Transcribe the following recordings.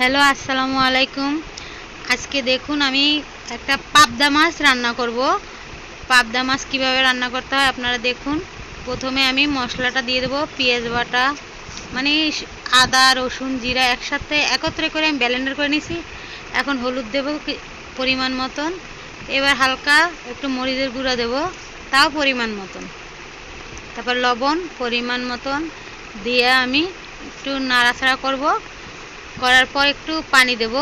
Hello, আসসালামু আলাইকুম। আজকে দেখুন আমি একটা পাবদা মাছ রান্না করব। পাবদা মাছ কীভাবে রান্না করতে হয় আপনারা দেখুন। প্রথমে আমি মশলাটা দিয়ে দেবো, পেঁয়াজ বাটা মানে আদা রসুন জিরা একসাথে একত্রে করে আমি ব্লেন্ডার করে নিয়েছি। এখন হলুদ দেবো পরিমাণ মতন, এবার হালকা একটু মরিচের গুঁড়া দেবো তাও পরিমাণ মতন, তারপর লবণ পরিমাণ মতন দিয়ে আমি একটু নাড়াচাড়া করব। করার পর একটু পানি দেব,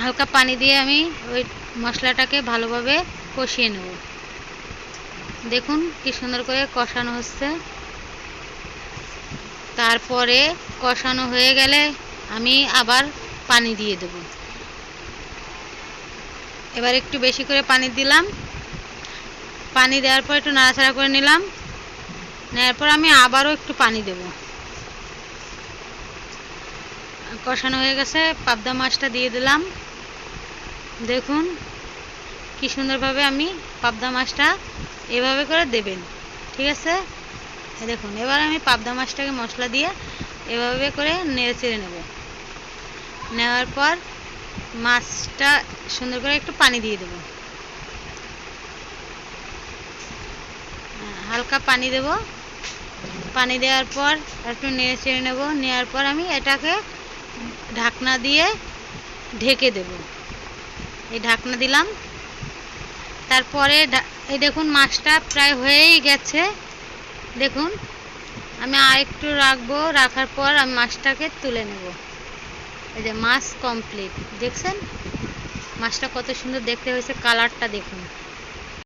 হালকা পানি দিয়ে আমি ওই মশলাটাকে ভালোভাবে কষিয়ে নেব। দেখুন কি সুন্দর করে কষানো হচ্ছে। তারপরে কষানো হয়ে গেলে আমি আবার পানি দিয়ে দেব। এবার একটু বেশি করে পানি দিলাম, পানি দেওয়ার পর একটু নাড়াচাড়া করে নিলাম, নেওয়ার পর আমি আবারও একটু পানি দেব। কষানো হয়ে গেছে, পাবদা মাছটা দিয়ে দিলাম। দেখুন কি সুন্দরভাবে আমি পাবদা মাছটা এভাবে করে দেবেন, ঠিক আছে। দেখুন এবার আমি পাবদা মাছটাকে মশলা দিয়ে এভাবে করে নেড়ে চেড়ে নেব। নেওয়ার পর মাছটা সুন্দর করে একটু পানি দিয়ে দেব, হালকা পানি দেব। পানি দেওয়ার পর একটু নেড়ে চেড়ে নেব। নেওয়ার পর আমি এটাকে ঢাকনা দিয়ে ঢেকে দেব। এই ঢাকনা দিলাম। তারপরে এই দেখুন মাছটা প্রায় হয়েই গেছে। দেখুন আমি আর একটু রাখবো, রাখার পর আমি মাছটাকে তুলে নেব। এই যে মাছ কমপ্লিট, দেখছেন মাছটা কত সুন্দর দেখতে হয়েছে, কালারটা দেখুন।